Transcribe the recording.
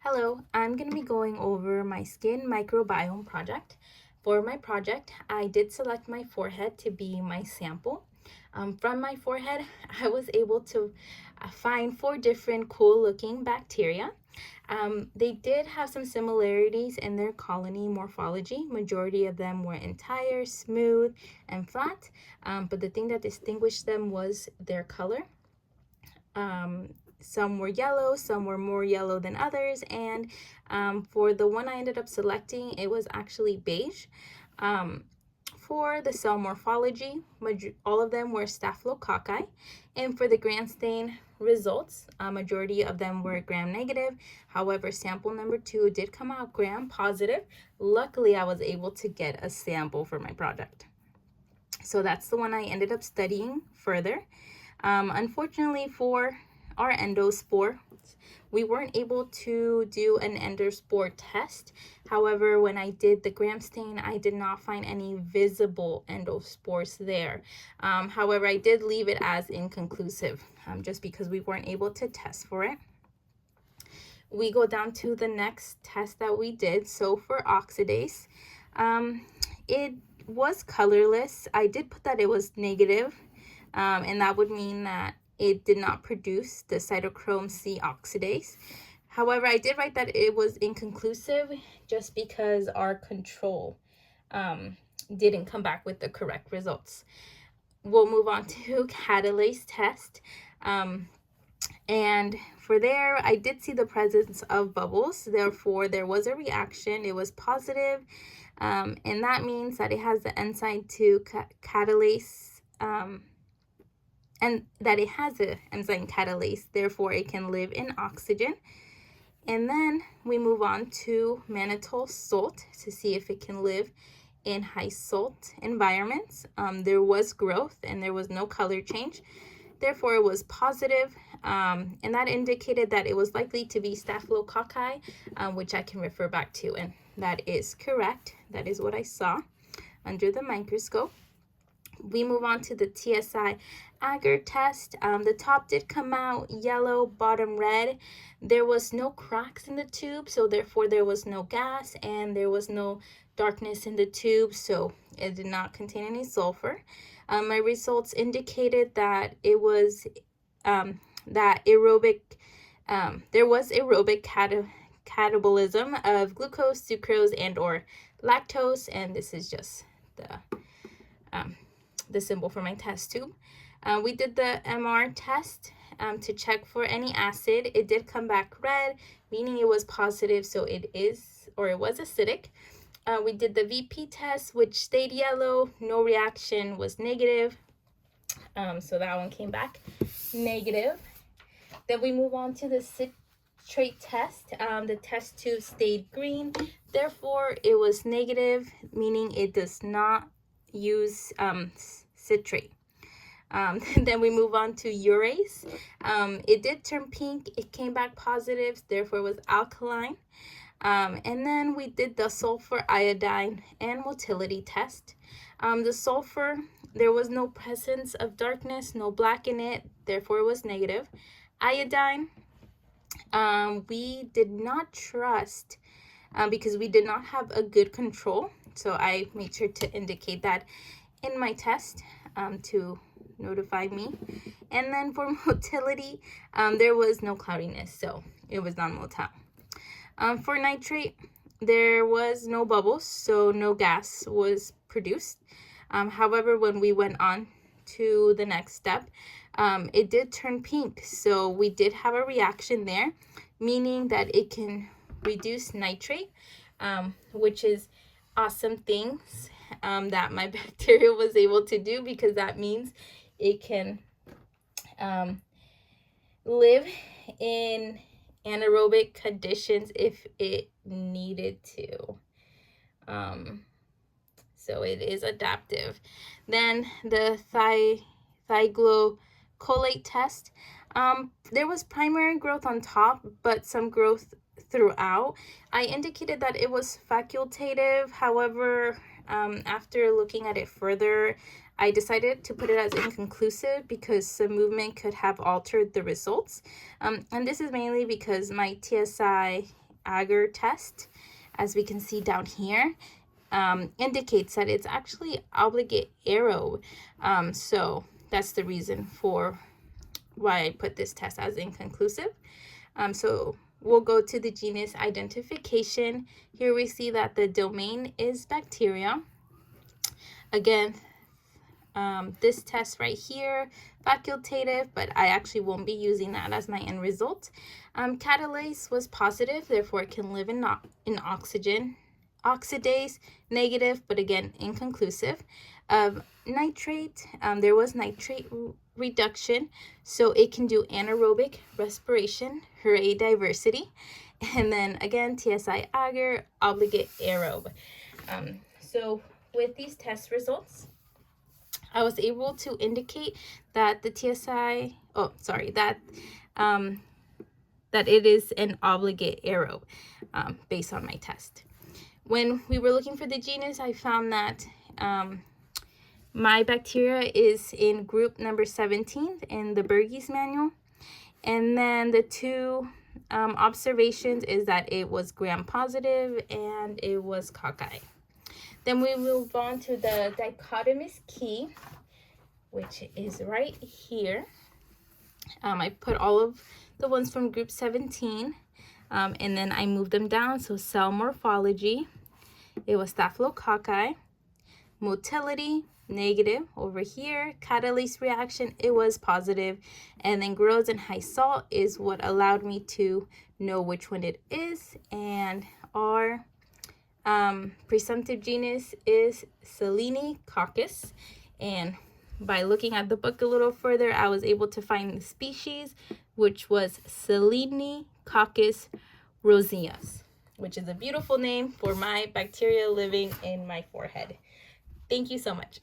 Hello, I'm going to be going over my skin microbiome project. For my project, I did select my forehead to be my sample. From my forehead, I was able to find 4 different cool looking bacteria. They did have some similarities in their colony morphology. Majority of them were entire, smooth, and flat, but the thing that distinguished them was their color. Some were yellow, some were more yellow than others, and for the one I ended up selecting, it was actually beige. Um, for the cell morphology, all of them were staphylococci, and for the gram stain results, a majority of them were gram negative. However, sample number 2 did come out gram positive. Luckily, I was able to get a sample for my project. So that's the one I ended up studying further. Unfortunately for our endospore, we weren't able to do an endospore test. However, when I did the gram stain, I did not find any visible endospores there. However, I did leave it as inconclusive just because we weren't able to test for it. We go down to the next test that we did. So for oxidase, it was colorless. I did put that it was negative, and that would mean that it did not produce the cytochrome C oxidase. However, I did write that it was inconclusive just because our control didn't come back with the correct results. We'll move on to catalase test. And for there, I did see the presence of bubbles. Therefore, there was a reaction. It was positive. And that means that it has the enzyme to catalase, and that it has an enzyme catalase. Therefore, it can live in oxygen. And then we move on to mannitol salt to see if it can live in high salt environments. There was growth and there was no color change. Therefore, it was positive, and that indicated that it was likely to be staphylococci, which I can refer back to, and that is correct. That is what I saw under the microscope. We move on to the TSI agar test. The top did come out yellow, bottom red. There was no cracks in the tube, so therefore there was no gas, and there was no darkness in the tube, so it did not contain any sulfur. My results indicated that it was that aerobic, there was aerobic catabolism of glucose, sucrose, and or lactose, and this is just the symbol for my test tube. We did the MR test to check for any acid. It did come back red, meaning it was positive, so it was acidic. We did the VP test, which stayed yellow, no reaction, was negative. So that one came back negative. Then we move on to the citrate test. The test tube stayed green, therefore it was negative, meaning it does not use citrate. Then we move on to urase. It did turn pink, it came back positive, therefore it was alkaline. And then we did the sulfur, iodine, and motility test. The sulfur, there was no presence of darkness, no black in it, therefore it was negative. Iodine, we did not trust because we did not have a good control. So I made sure to indicate that in my test to notify me. And then for motility, there was no cloudiness, so it was non-motile. For nitrate, there was no bubbles, so no gas was produced. However, when we went on to the next step, it did turn pink, so we did have a reaction there, meaning that it can reduce nitrate, which is awesome things that my bacteria was able to do, because that means it can live in anaerobic conditions if it needed to. So it is adaptive. Then the thioglycolate test. There was primary growth on top, but some growth throughout. I indicated that it was facultative. However, after looking at it further, I decided to put it as inconclusive because some movement could have altered the results. And this is mainly because my TSI agar test, as we can see down here, indicates that it's actually obligate aerobe. So that's the reason for why I put this test as inconclusive. So we'll go to the genus identification. Here we see that the domain is bacteria. Again, this test right here, facultative, but I actually won't be using that as my end result. Catalase was positive, therefore it can live in oxygen. Oxidase, negative, but again, inconclusive. Nitrate, there was nitrate reduction, so it can do anaerobic respiration. Hooray, diversity. And then again, TSI agar, obligate aerobe. So with these test results, I was able to indicate that the TSI, that it is an obligate aerobe based on my test. When we were looking for the genus, I found that my bacteria is in group number 17 in the Burgess manual. And then the two observations is that it was gram-positive and it was cocci. Then we move on to the dichotomous key, which is right here. I put all of the ones from group 17, and then I moved them down. So cell morphology, it was staphylococci. Motility, negative over here. Catalase reaction, it was positive. And then grows in high salt is what allowed me to know which one it is. And our presumptive genus is Selenococcus. And by looking at the book a little further, I was able to find the species, which was Selenococcus roseus, which is a beautiful name for my bacteria living in my forehead. Thank you so much.